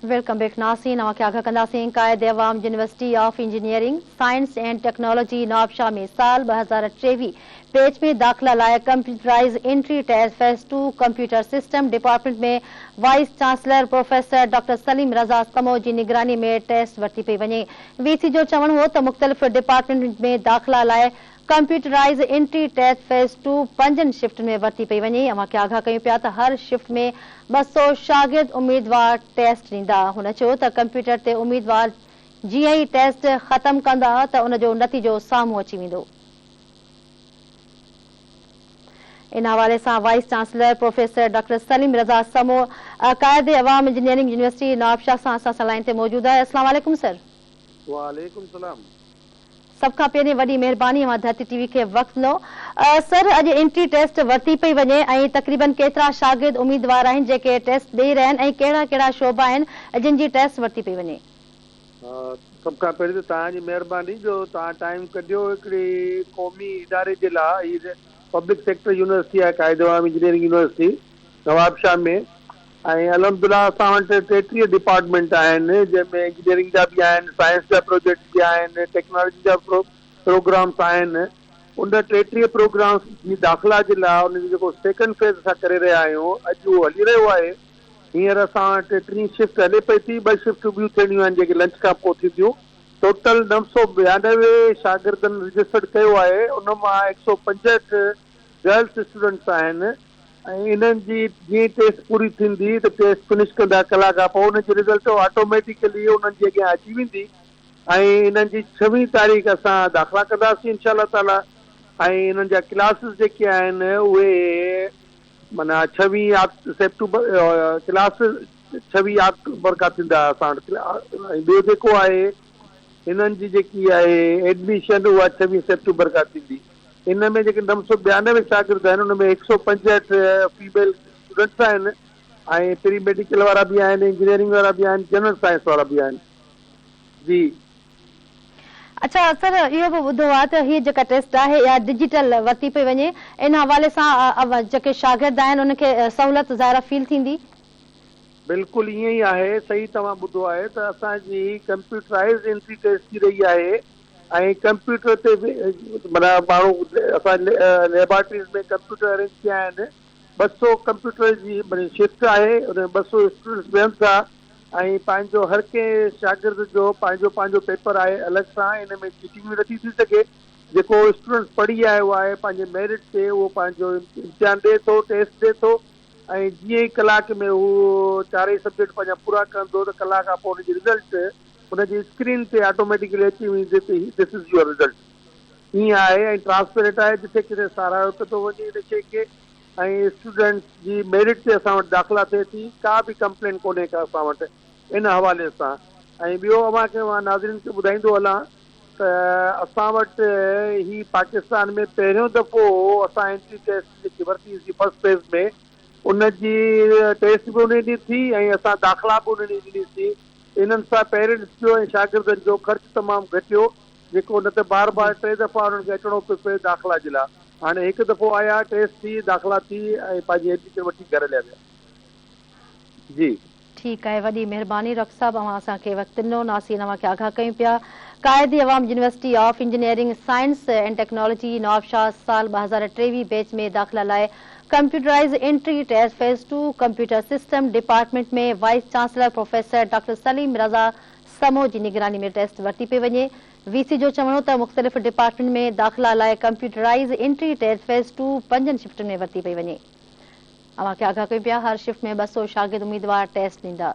Welcome back नासीन। अवां खे आगाह कंदासीं Quaid-e Awam university of engineering science and technology Nawabshah में साल 2023 बैच में दाख़िला लाइ computerise entry test phase 2 computer system department में vice chancellor professor doctor Saleem Raza Samo जी निगरानी में टेस्ट वरिती पई वञे। वीसी जो चवणु हो त मुख़्तलिफ़ डिपार्टमेंट में दाख़िला लाइ computerise entry test phase 2 5 shift में वरिती पई वञे। अवां खे आगाह कयूं पिया त हर शिफ्ट में 200 शागिर्द उम्मीदवार टेस्ट ॾींदा। हुन चयो त कंप्यूटर ते उम्मीदवार जीअं ई टेस्ट ख़त्म कंदा त उन जो नतीजो साम्हूं अची वेंदो। इन हवाले सां vice chancellor professor doctor Saleem Raza Samo Quaid-e अवाम इंजीनियरिंग यूनिवर्सिटी नवाबशाह सां असां लाइन ते मौजूद आहे। अस्सलाम वालेकुम सर। वालेकुम सलाम। सब खां पहिरीं वॾी महिरबानी अवां धरती टीवी खे वक़्तु ॾिनो। सर, अॼु एंट्री टेस्ट वरिती पई वञे ऐं तक़रीबन केतिरा शागिर्द उम्मीदवार आहिनि जेके टेस्ट ॾेई रहिया आहिनि ऐं कहिड़ा कहिड़ा शोबा आहिनि जिन जी टेस्ट वरिती पई वञे? सब खां पहिरीं त तव्हांजी महिरबानी जो तव्हां टाइम कढियो हिकिड़ी क़ौमी इदारे जे लाइ। पब्लिक सेक्टर यूनिवर्सिटी आहे कायदे अवाम इंजीनियरिंग यूनिवर्सिटी नवाबशाह में। ऐं अलहमदुलिल्लाह असां वटि 33 डिपार्टमेंट आहिनि जंहिंमें इंजीनियरिंग जा बि आहिनि, साइंस जा प्रोजेक्ट बि आहिनि, टेक्नोलॉजी जा प्रोग्राम्स आहिनि। उन 33 प्रोग्राम्स जी दाख़िला जे लाइ उन जो जेको सेकेंड फेज़ असां करे रहिया आहियूं, अॼु उहो हली रहियो आहे। हींअर असां वटि 3 शिफ्ट हले पई थी, 2 शिफ्ट ॿियूं थियणियूं आहिनि जेके लंच खां पोइ थींदियूं। टोटल 992 शागिर्दनि रजिस्टर्ड कयो आहे। उन मां 165 गर्ल्स स्टूडेंट्स आहिनि ऐं इन्हनि जी जीअं टेस्ट पूरी थींदी त टेस्ट फिनिश कंदा कलाक खां पोइ उन जी रिज़ल्ट ऑटोमेटिकली उन्हनि जे अॻियां अची वेंदी ऐं इन्हनि जी 26 तारीख़ असां दाख़िला कंदासीं इंशाअल्लाह ताला। ऐं इन्हनि जा क्लासिस जेके आहिनि उहे माना 26 सेप्टेम्बर क्लासिस 26 अक्टूबर खां थींदा असां वटि। ऐं ॿियो जेको आहे हिननि जी जेकी आहे एडमिशन उहा 26 सेप्टेम्बर खां थींदी। इन में जेके 992 शागिर्द आहिनि उन में 165 फीमेल स्टूडेंट्स आहिनि ऐं प्री मेडिकल वारा बि आहिनि, इंजीनियरिंग वारा बि आहिनि, जनरल साइंस वारा बि आहिनि। जी अच्छा सर, इहो बि ॿुधो आहे त हीअ जेका टेस्ट आहे या डिजिटल वरिती पई वञे, इन हवाले सां जेके शागिर्द आहिनि उनखे सहूलियत ज़ाहिर फील थींदी? बिल्कुलु ईअं ई आहे, सही तव्हां ॿुधो आहे त असांजी कंप्यूटराइज़ एंट्री टेस्ट थी रही आहे ऐं कंप्यूटर ते माना माण्हू असां लेबोरेटरीज़ में कंप्यूटर अरेंज कया आहिनि। 200 कंप्यूटर जी माना शिफ्ट आहे, उन 200 स्टूडेंट्स वेहनि था ऐं पंहिंजो हर कंहिं शागिर्द जो पंहिंजो पंहिंजो पेपर आहे अलॻि सां। इन में चीटिंग बि नथी थी सघे। जेको स्टूडेंट पढ़ी आयो आहे पंहिंजे मेरिट ते उहो पंहिंजो इम्तिहान ॾिए थो, टेस्ट ॾिए थो ऐं जीअं ई कलाक में उहो 4 सब्जेक्ट पंहिंजा पूरा कंदो त कलाक खां पोइ उनजी रिज़ल्ट उनजी स्क्रीन ते ऑटोमेटिकली अची वेंदी त दिस इज़ योर रिज़ल्ट। ईअं आहे ऐं ट्रांसपेरेंट आहे, जिथे किथे सारायो थो वञे इन शइ खे। ऐं स्टूडेंट्स जी मेरिट ते असां वटि दाख़िला थिए थी, का बि कंप्लेन कोन्हे का असां वटि इन हवाले सां। ऐं ॿियो अव्हांखे मां नाज़रीन खे ॿुधाईंदो हलां त असां वटि ही पाकिस्तान में पहिरियों दफ़ो असां एंट्री टेस्ट जेकी वरितीसीं फर्स्ट फेज़ में उनजी टेस्ट बि उन ॾींहुं थी ऐं असां दाख़िला बि उन ॾींहुं ॾिनीसीं। इन्हनि सां पेरेंट्स जो ऐं शागिर्दनि जो ख़र्चु तमामु घटियो, जेको न त बार बार 3 दफ़ा उन्हनि खे अचिणो पियो पए दाख़िला जे लाइ। हाणे हिकु दफ़ो आया, टेस्ट थी, दाख़िला थी ऐं पंहिंजी एडमिशन वठी घर हलिया विया। जी ठीकु आहे, वॾी महिरबानी डॉक्टर साहब, अवां असांखे वक़्तु ॾिनो। नासीन अवां खे आगाह कयूं पिया Quaid-e Awam university of engineering science and technology Nawabshah साल 2023 बैच में दाख़िला लाइ computerise entry test phase 2 computer system department में vice chancellor professor doctor Saleem Raza Samo जी निगरानी में टेस्ट वरिती पई वञे। वीसी जो चवणो त मुख़्तलिफ़ डिपार्टमेंट में दाख़िला लाइ computerise entry test phase 2 5 shift में वरिती पई वञे। अवां खे आगाह कयूं पिया हर शिफ्ट में 200 शागिर्द उम्मीदवार टेस्ट ॾींदा।